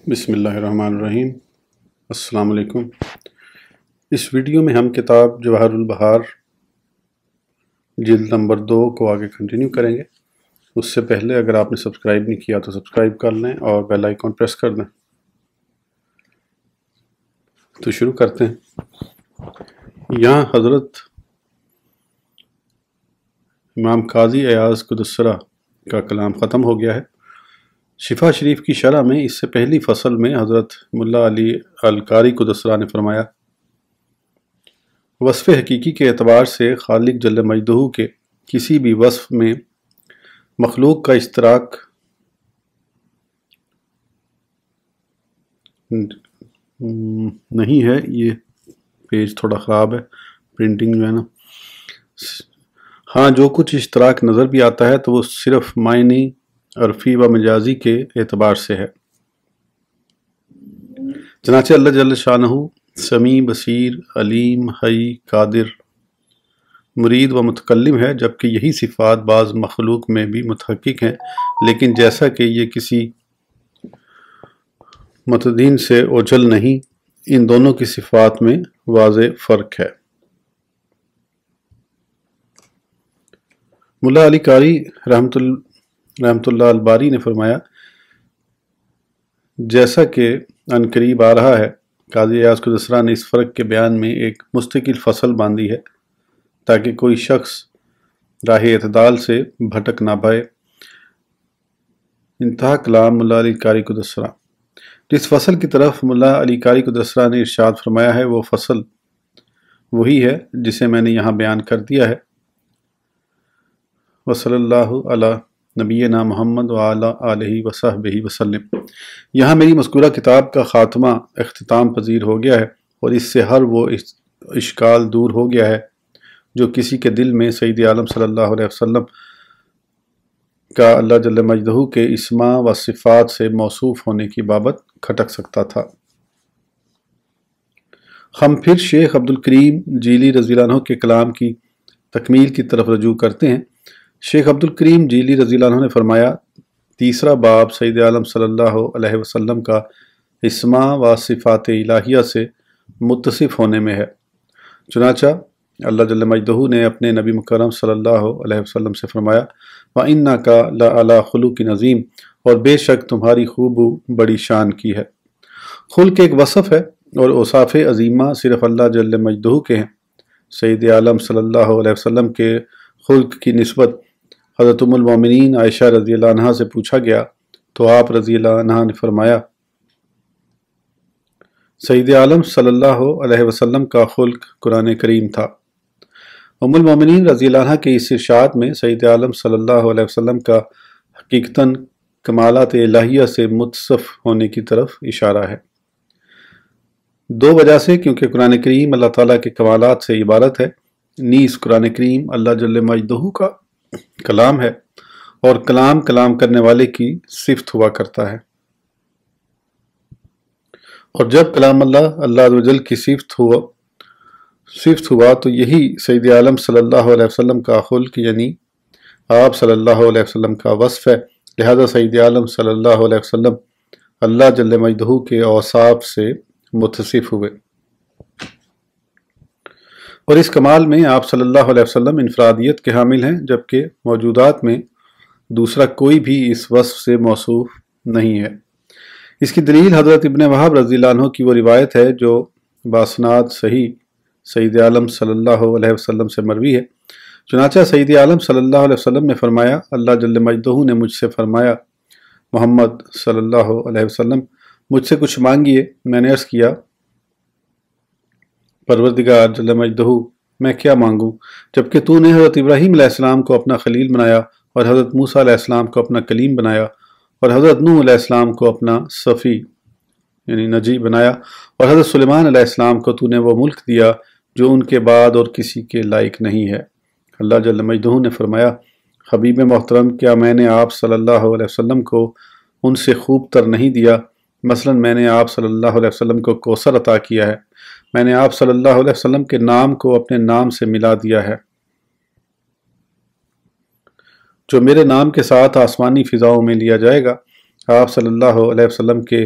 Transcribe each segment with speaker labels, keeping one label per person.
Speaker 1: بسم اللہ الرحمن الرحیم۔ السلام علیکم۔ اس ویڈیو میں ہم کتاب جواہر البحار جلد نمبر 2 کو آگے کنٹینیو کریں گے۔ اس سے پہلے اگر آپ نے سبسکرائب نہیں کیا تو سبسکرائب کر لیں اور بیل آئیکن پریس کر دیں۔ تو شروع کرتے ہیں۔ یہاں حضرت امام قاضی ایاز قدس سرہ کا کلام ختم ہو گیا ہے۔ شفا شریف کی شرح میں اس سے پہلی فصل میں حضرت ملا علی القاری قدس سرہ نے فرمایا، وصف حقیقی کے اعتبار سے خالق جل مجدہ کے کسی بھی وصف میں مخلوق کا اشتراک نہیں ہے۔ یہ پیج تھوڑا خراب ہے، پرنٹنگ جو ہے نا۔ ہاں، جو کچھ اشتراک نظر بھی آتا ہے تو وہ صرف معنی، عرفی و مجازی کے اعتبار سے ہے۔ چنانچہ اللہ جل شانہ سمیع، بصیر، علیم، حی، قادر، مرید و متکلم ہے، جبکہ یہی صفات بعض مخلوق میں بھی متحقق ہیں، لیکن جیسا کہ یہ کسی متدین سے اوجھل نہیں، ان دونوں کی صفات میں واضح فرق ہے۔ ملا علی قاری رحمت اللہ الباری نے فرمایا، جیسا کہ عنقریب آ رہا ہے، قاضی ایاز قدس سرہ نے اس فرق کے بیان میں ایک مستقل فصل باندھی ہے تاکہ کوئی شخص راہ اعتدال سے بھٹک نہ پائے۔ انتہا کلام ملا علی قاری قدس سرہ۔ جس فصل کی طرف ملا علی قاری قدس سرہ نے ارشاد فرمایا ہے، وہ فصل وہی ہے جسے میں نے یہاں بیان کر دیا ہے۔ وصلی اللہ علی نبینا محمد وعلی آلہ وصحبہ وسلم۔ یہاں میری مذکورہ کتاب کا خاتمہ اختتام پذیر ہو گیا ہے، اور اس سے ہر وہ اشکال دور ہو گیا ہے جو کسی کے دل میں سید عالم صلی اللہ علیہ وسلم کا اللہ جل مجدہ کے اسماء و صفات سے موصوف ہونے کی بابت کھٹک سکتا تھا۔ ہم پھر شیخ عبدالکریم جیلی رضی اللہ عنہ کے کلام کی تکمیل کی طرف رجوع کرتے ہیں۔ شیخ عبدالکریم جیلی رضی اللہ عنہ نے فرمایا، تیسرا باب سید عالم صلی اللہ علیہ وسلم کا اسماء و صفات الہیہ سے متصف ہونے میں ہے۔ چنانچہ اللہ جل مجدہ نے اپنے نبی مکرم صلی اللہ علیہ وسلم سے فرمایا، وَإِنَّكَ لَعَلَىٰ خُلُقٍ عَظِيمٍ، اور بے شک تمہاری خوب بڑی شان کی ہے۔ خلق ایک وصف ہے اور اوصاف عظیمہ صرف اللہ جل مجدہ کے ہیں۔ سید عالم صلی اللہ علیہ وسلم کے خلق کی نسبت حضرت ام المومنین عائشہ رضی اللہ عنہا سے پوچھا گیا تو آپ رضی اللہ عنہا نے فرمایا، سید عالم صلی اللہ علیہ وسلم کا خلق قرآن کریم تھا۔ ام المومنین رضی اللہ عنہا کے اس ارشاد میں سید عالم صلی اللہ علیہ وسلم کا حقیقتاً کمالات الہیہ سے متصف ہونے کی طرف اشارہ ہے۔ دو وجہ سے، کیونکہ قرآن کریم اللہ تعالیٰ کے کمالات سے عبارت ہے، نیز قرآن کریم اللہ جل مجدہ کا کلام ہے، اور کلام کرنے والے کی صفت ہوا کرتا ہے، اور جب کلام اللہ عز و جل کی صفت ہوا تو یہی سید عالم صلی اللہ علیہ وسلم کا خلق، یعنی آپ صلی اللہ علیہ وسلم کا وصف ہے۔ لہذا سید عالم صلی اللہ علیہ وسلم اللہ جل مجدہ کے اوصاف سے متصف ہوئے، اور اس کمال میں آپ صلی اللہ علیہ وسلم انفرادیت کے حامل ہیں، جبکہ موجودات میں دوسرا کوئی بھی اس وصف سے موصوف نہیں ہے۔ اس کی دلیل حضرت ابن وہب رضی اللہ عنہ کی وہ روایت ہے جو باسناد صحیح سید عالم صلی اللہ علیہ وسلم سے مروی ہے۔ چنانچہ سید عالم صلی اللہ علیہ وسلم نے فرمایا، اللہ جل مجدہ نے مجھ سے فرمایا، محمد صلی اللہ علیہ وسلم مجھ سے کچھ مانگیے۔ میں نے عرض کیا، پروردگار جل مجدہ، میں کیا مانگوں، جبکہ تو نے حضرت ابراہیم علیہ السلام کو اپنا خلیل بنایا، اور حضرت موسیٰ علیہ السلام کو اپنا کلیم بنایا، اور حضرت نوح علیہ السلام کو اپنا صفی یعنی نجی بنایا، اور حضرت سلیمان علیہ السلام کو تو نے وہ ملک دیا جو ان کے بعد اور کسی کے لائق نہیں ہے۔ اللہ جل مجدہ نے فرمایا، حبیب محترم، کیا میں نے آپ صلی اللہ علیہ وسلم کو ان سے خوب تر نہیں دیا؟ مثلا میں نے آپ صلی اللہ علیہ وسلم کو کوثر عطا کیا ہے، میں نے آپ صلی اللہ علیہ وسلم کے نام کو اپنے نام سے ملا دیا ہے، جو میرے نام کے ساتھ آسمانی فضاؤں میں لیا جائے گا۔ آپ صلی اللہ علیہ وسلم کے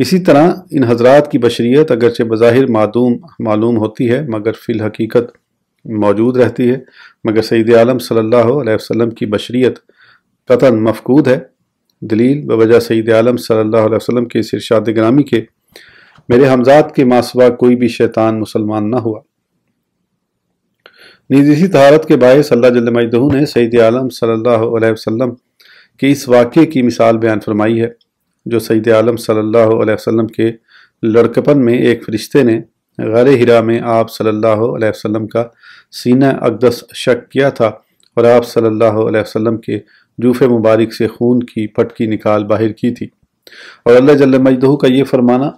Speaker 1: اسی طرح ان حضرات کی بشریت اگرچہ بظاہر معلوم ہوتی ہے مگر فی الحقیقت موجود رہتی ہے، مگر سید عالم صلی اللہ علیہ وسلم کی بشریت قطعاً مفقود ہے۔ دلیل بوجہ سید عالم صلی اللہ علیہ وسلم کے اس ارشاد گرامی کے میرے حمزات کے ماسوا کوئی بھی شیطان مسلمان نہ ہوا۔ نیز اسی طہارت کے باعث اللہ جل مجدہ نے سید عالم صلی اللہ علیہ وسلم کے اس واقعے کی مثال بیان فرمائی ہے جو سید عالم صلی اللہ علیہ وسلم کے لڑکپن میں ایک فرشتے نے غار ہرا میں آپ صلی اللہ علیہ وسلم کا سینہ اقدس شق کیا تھا اور آپ صلی اللہ علیہ وسلم کے جوف مبارک سے خون کی پھٹکی نکال باہر کی تھی، اور اللہ جل مجدہ کا یہ فرمانا،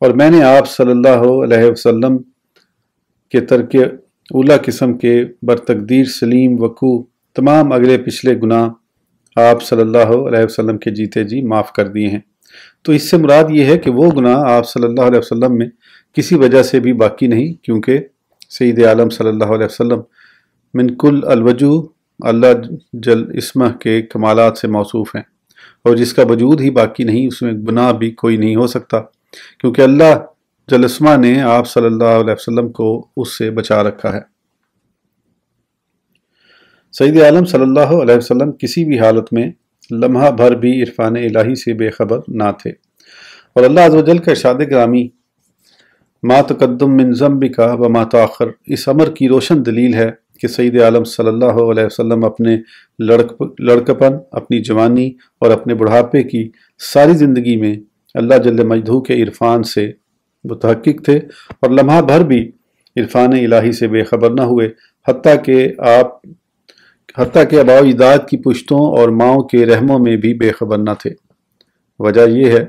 Speaker 1: اور میں نے آپ صلی اللہ علیہ وسلم کے ترک اولا قسم کے برتقدیر سلیم وقوع تمام اگلے پچھلے گناہ آپ صلی اللہ علیہ وسلم کے جیتے جی معاف کر دیے ہیں۔ تو اس سے مراد یہ ہے کہ وہ گناہ آپ صلی اللہ علیہ وسلم میں کسی وجہ سے بھی باقی نہیں، کیونکہ سید عالم صلی اللہ علیہ وسلم من کل الوجوہ اللہ جل اسمہ کے کمالات سے موصوف ہیں، اور جس کا وجود ہی باقی نہیں اس میں گناہ بھی کوئی نہیں ہو سکتا، کیونکہ اللہ جل اسمہ نے آپ صلی اللہ علیہ وسلم کو اس سے بچا رکھا ہے۔ سید عالم صلی اللہ علیہ وسلم کسی بھی حالت میں لمحہ بھر بھی عرفان الہی سے بے خبر نہ تھے، اور اللہ عز و جل کا ارشاد گرامی ما تقدم من ذنبک وما تاخر اس امر کی روشن دلیل ہے کہ سید عالم صلی اللہ علیہ وسلم اپنے لڑکپن، اپنی جوانی اور اپنے بڑھاپے کی ساری زندگی میں اللہ جل مجدہ کے عرفان سے متحقق تھے اور لمحہ بھر بھی عرفان الہی سے بے خبر نہ ہوئے، حتیٰ کہ آباء و اجداد کی پشتوں اور ماؤں کے رحموں میں بھی بے خبر نہ تھے۔ وجہ یہ ہے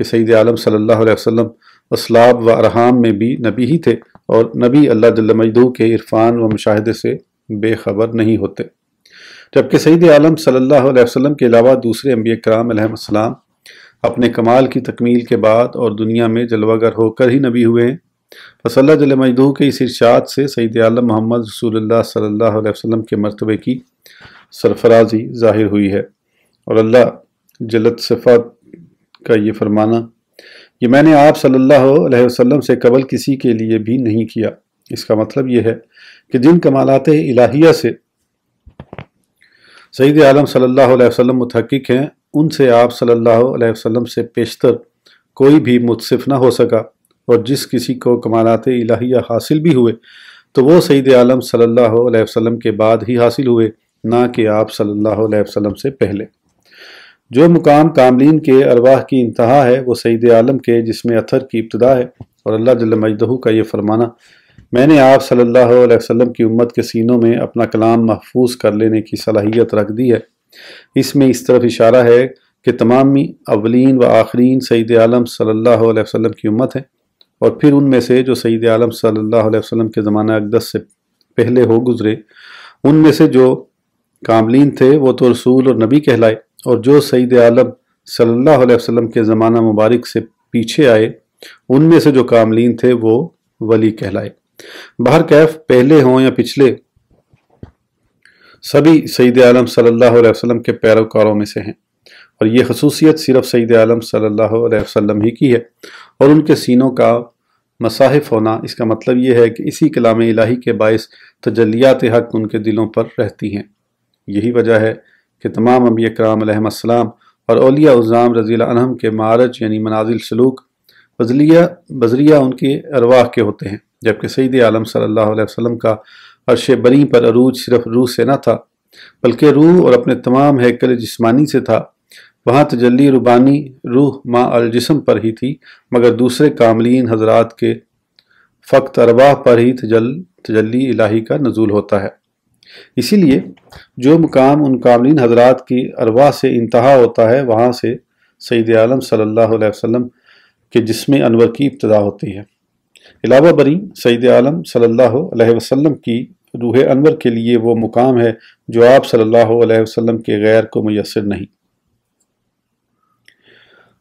Speaker 1: کہ سید عالم صلی اللہ علیہ وسلم اسلاب و ارحام میں بھی نبی ہی تھے، اور نبی اللہ جل مجدہ کے عرفان و مشاہدے سے بے خبر نہیں ہوتے، جبکہ سید عالم صلی اللہ علیہ وسلم کے علاوہ دوسرے انبیاء کرام علیہ السلام اپنے کمال کی تکمیل کے بعد اور دنیا میں جلوہ گر ہو کر ہی نبی ہوئے ہیں۔ پس اللہ جل مجدہ کے اس ارشاد سے سید عالم محمد رسول اللہ صلی اللہ علیہ وسلم کے مرتبے کی سرفرازی ظاہر ہوئی ہے، اور اللہ جلت صفات کا یہ فرمانا یہ میں نے آپ صلی اللہ علیہ وسلم سے قبل کسی کے لیے بھی نہیں کیا، اس کا مطلب یہ ہے کہ جن کمالات الہیہ سے سید عالم صلی اللہ علیہ وسلم متحقق ہیں ان سے آپ صلی اللہ علیہ وسلم سے پیشتر کوئی بھی متصف نہ ہو سکا، اور جس کسی کو کمالات الہیہ حاصل بھی ہوئے تو وہ سید عالم صلی اللہ علیہ وسلم کے بعد ہی حاصل ہوئے، نہ کہ آپ صلی اللہ علیہ وسلم سے پہلے۔ جو مقام کاملین کے ارواح کی انتہا ہے وہ سید عالم کے جسم اطہر کی ابتدا ہے، اور اللہ جل مجدہ کا یہ فرمانا میں نے آپ صلی اللہ علیہ وسلم کی امت کے سینوں میں اپنا کلام محفوظ کر لینے کی صلاحیت رکھ دی ہے، اس میں اس طرف اشارہ ہے کہ تمامی اولین و آخرین سید عالم صلی اللہ علیہ وسلم کی امت ہے، اور پھر ان میں سے جو سید عالم صلی اللہ علیہ وسلم کے زمانہ اقدس سے پہلے ہو گزرے ان میں سے جو کاملین تھے وہ تو رسول اور نبی کہلائے، اور جو سید عالم صلی اللہ علیہ وسلم کے زمانہ مبارک سے پیچھے آئے ان میں سے جو کاملین تھے وہ ولی کہلائے۔ بہرکیف پہلے ہوں یا پچھلے سبھی سید عالم صلی اللہ علیہ وسلم کے پیروکاروں میں سے ہیں، اور یہ خصوصیت صرف سید عالم صلی اللہ علیہ وسلم ہی کی ہے، اور ان کے سینوں کا مصاحف ہونا اس کا مطلب یہ ہے کہ اسی کلام الہی کے باعث تجلیات حق ان کے دلوں پر رہتی ہیں۔ یہی وجہ ہے کہ تمام انبیاء کرام علیہ السلام اور اولیاء اعظام رضی اللہ عنہم کے معارج یعنی منازل سلوک بذریعہ ان کے ارواح کے ہوتے ہیں، جبکہ سید عالم صلی اللہ علیہ وسلم کا عرش بری پر عروج صرف روح سے نہ تھا بلکہ روح اور اپنے تمام ہیکل جسمانی سے تھا۔ وہاں تجلی ربانی روح ما الجسم پر ہی تھی، مگر دوسرے کاملین حضرات کے فقط ارواح پر ہی تجلی الہی کا نزول ہوتا ہے۔ اسی لیے جو مقام ان کاملین حضرات کی ارواح سے انتہا ہوتا ہے وہاں سے سید عالم صلی اللہ علیہ وسلم کے جسم انور کی ابتدا ہوتی ہے۔ علاوہ بری سید عالم صلی اللہ علیہ وسلم کی روح انور کے لیے وہ مقام ہے جو آپ صلی اللہ علیہ وسلم کے غیر کو میسر نہیں۔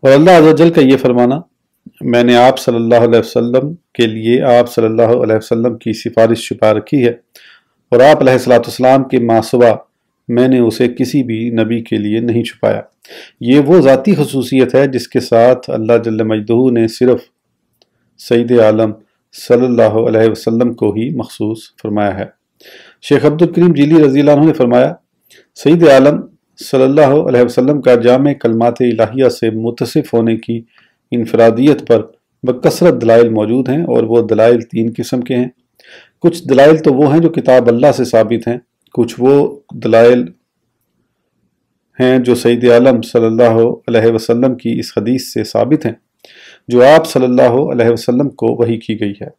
Speaker 1: اور اللہ عز و جل کا یہ فرمانا میں نے آپ صلی اللہ علیہ وسلم کے لیے آپ صلی اللہ علیہ وسلم کی سفارش چھپا رکھی ہے، اور آپ علیہ السلام کے ماسوا میں نے اسے کسی بھی نبی کے لیے نہیں چھپایا۔ یہ وہ ذاتی خصوصیت ہے جس کے ساتھ اللہ جل مجدہ نے صرف سید عالم صلی اللہ علیہ وسلم کو ہی مخصوص فرمایا ہے۔ شیخ عبد الکریم جیلی رضی اللہ عنہ نے فرمایا، سید عالم صلی اللہ علیہ وسلم کا جامع کلمات الہیہ سے متصف ہونے کی انفرادیت پر بکثرت دلائل موجود ہیں، اور وہ دلائل تین قسم کے ہیں۔ کچھ دلائل تو وہ ہیں جو کتاب اللہ سے ثابت ہیں، کچھ وہ دلائل ہیں جو سید عالم صلی اللہ علیہ وسلم کی اس حدیث سے ثابت ہیں جو آپ صلی اللہ علیہ وسلم کو وحی کی گئی ہے،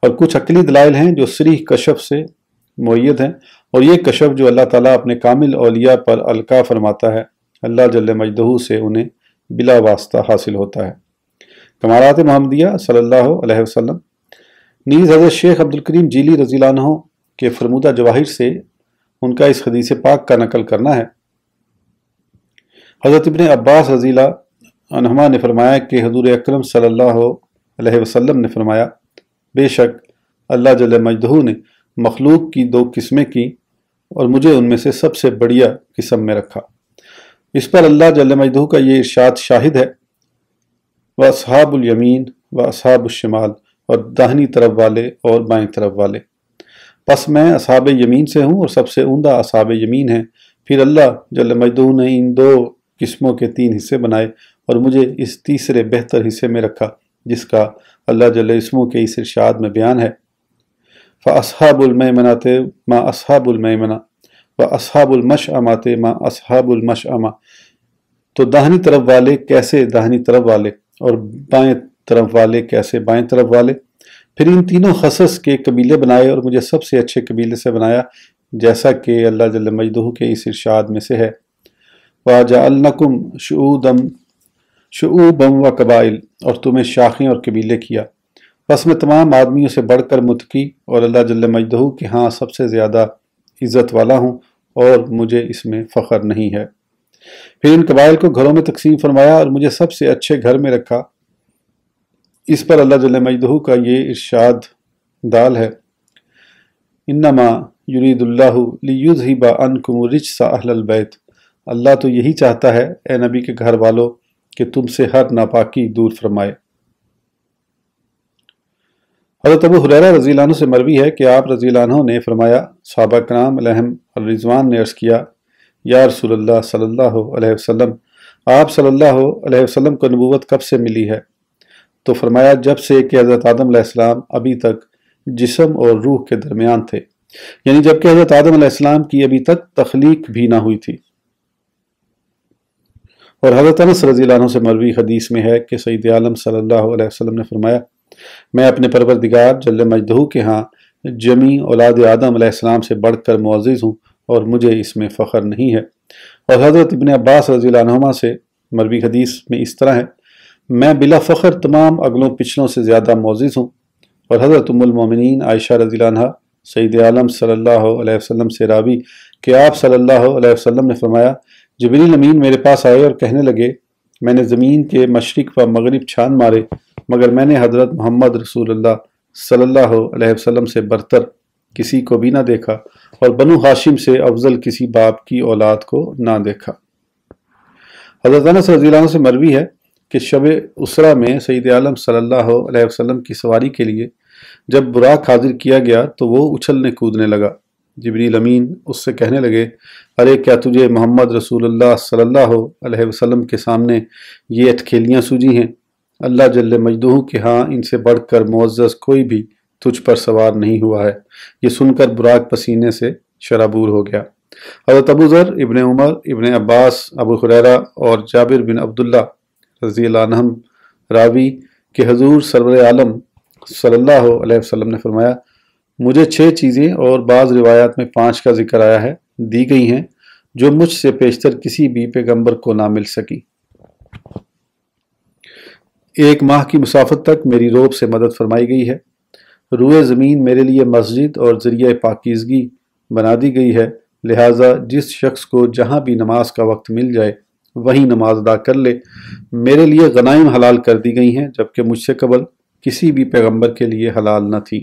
Speaker 1: اور کچھ عقلی دلائل ہیں جو صریح کشف سے مؤید ہیں، اور یہ کشف جو اللہ تعالیٰ اپنے کامل اولیاء پر القا فرماتا ہے اللہ جل مجدہ سے انہیں بلا واسطہ حاصل ہوتا ہے۔ کمالات محمدیہ صلی اللہ علیہ وسلم۔ نیز حضرت شیخ عبد الکریم جیلی رضی اللہ عنہ کے فرمودہ جواہر سے ان کا اس حدیث پاک کا نقل کرنا ہے۔ حضرت ابن عباس رضی اللہ عنہما نے فرمایا کہ حضور اکرم صلی اللہ علیہ وسلم نے فرمایا، بے شک اللہ جل مجدہ نے مخلوق کی دو قسمیں کی اور مجھے ان میں سے سب سے بڑھیا قسم میں رکھا۔ اس پر اللہ جل مجدہ کا یہ ارشاد شاہد ہے، وَأَصْحَابُ الْيَمِينَ وَأَصْحَابُ الشِّمَالِ، اور داہنی طرف والے اور بائیں طرف والے۔ پس میں اصحاب یمین سے ہوں اور سب سے عمدہ اصحاب یمین ہیں۔ پھر اللہ جل مجدہ نے ان دو قسموں کے تین حصے بنائے اور مجھے اس تیسرے بہتر حصے میں رکھا جس کا اللہ جل اسمہ کے اس ارشاد میں بیان ہے، فَأَصْحَابُ الْمَيْمَنَةِ مَا أَصْحَابُ الْمَيْمَنَةِ وَأَصْحَابُ الْمَشْأَمَةِ مَا أَصْحَابُ الْمَشْأَمَةِ، تو داہنی طرف والے کیسے داہنی طرف والے، اور بائیں طرف والے کیسے بائیں طرف والے۔ پھر ان تینوں خصص کے قبیلے بنائے اور مجھے سب سے اچھے قبیلے سے بنایا، جیسا کہ اللہ جل مجدہ کے اس ارشاد میں سے ہے، وَجَعَلْنَكُمْ شُعُوبًا وَقَبَائِلَ، اور تمہیں شاخیں اور قبیلے کیا۔ بس میں تمام آدمیوں سے بڑھ کر متقی اور اللہ جل مجدہ کے ہاں سب سے زیادہ عزت والا ہوں، اور مجھے اس میں فخر نہیں ہے۔ پھر ان قبائل کو گھروں میں تقسیم فرمایا اور مجھے سب سے اچھے گھر میں رکھا۔ اس پر اللہ جل مجدہ کا یہ ارشاد دال ہے، انما یرید اللہ لیذہب عنکم الرجس اہل البیت، اللہ تو یہی چاہتا ہے اے نبی کے گھر والوں کہ تم سے ہر ناپاکی دور فرمائے۔ حضرت ابو ہریرہ رضی اللہ عنہ سے مروی ہے کہ آپ رضی اللہ عنہ نے فرمایا، صحابہ کرام علیہم الرضوان نے عرض کیا، یا رسول اللہ صلی اللہ علیہ وسلم، آپ صلی اللہ علیہ وسلم کو نبوت کب سے ملی ہے؟ تو فرمایا، جب سے کہ حضرت آدم علیہ السلام ابھی تک جسم اور روح کے درمیان تھے، یعنی جب کہ حضرت آدم علیہ السلام کی ابھی تک تخلیق بھی نہ ہوئی تھی۔ اور حضرت انس رضی اللہ عنہ سے مروی حدیث میں ہے کہ سید عالم صلی اللہ علیہ وسلم نے فرمایا، میں اپنے پروردگار جل مجدہ کے ہاں جمی اولاد آدم علیہ السلام سے بڑھ کر معزز ہوں اور مجھے اس میں فخر نہیں ہے۔ اور حضرت ابن عباس رضی اللہ عنہما سے مروی حدیث میں اس طرح ہے، میں بلا فخر تمام اگلوں پچھلوں سے زیادہ معزز ہوں۔ اور حضرت ام المومنین عائشہ رضی اللہ عنہ سید عالم صلی اللہ علیہ وسلم سے راوی کہ آپ صلی اللہ علیہ وسلم نے فرمایا، جبریل امین میرے پاس آئے اور کہنے لگے، میں نے زمین کے مشرق و مغرب چھان مارے مگر میں نے حضرت محمد رسول اللہ صلی اللہ علیہ وسلم سے برتر کسی کو بھی نہ دیکھا اور بنو ہاشم سے افضل کسی باپ کی اولاد کو نہ دیکھا۔ حضرت انس رضی اللہ عنہ سے مروی ہے کہ شب اسرا میں سید عالم صلی اللہ علیہ وسلم کی سواری کے لیے جب براق حاضر کیا گیا تو وہ اچھلنے کودنے لگا۔ جبریل امین اس سے کہنے لگے، ارے کیا تجھے محمد رسول اللہ صلی اللہ علیہ وسلم کے سامنے یہ اٹکھیلیاں سوجی ہیں؟ اللہ جل مجدہ کے ہاں ان سے بڑھ کر معزز کوئی بھی تجھ پر سوار نہیں ہوا ہے۔ یہ سن کر براق پسینے سے شرابور ہو گیا۔ حضرت ابو ذر، ابن عمر، ابن عباس، ابو ہریرہ اور جابر بن عبداللہ رضی اللہ عنہم راوی کہ حضور سرور عالم صلی اللہ علیہ وسلم نے فرمایا، مجھے 6 چیزیں اور بعض روایات میں 5 کا ذکر آیا ہے دی گئی ہیں جو مجھ سے پیشتر کسی بھی پیغمبر کو نہ مل سکی۔ 1 ماہ کی مسافت تک میری روب سے مدد فرمائی گئی ہے، روئے زمین میرے لیے مسجد اور ذریعہ پاکیزگی بنا دی گئی ہے، لہٰذا جس شخص کو جہاں بھی نماز کا وقت مل جائے وہیں نماز ادا کر لے۔ میرے لیے غنائم حلال کر دی گئی ہیں جبکہ مجھ سے قبل کسی بھی پیغمبر کے لیے حلال نہ تھی۔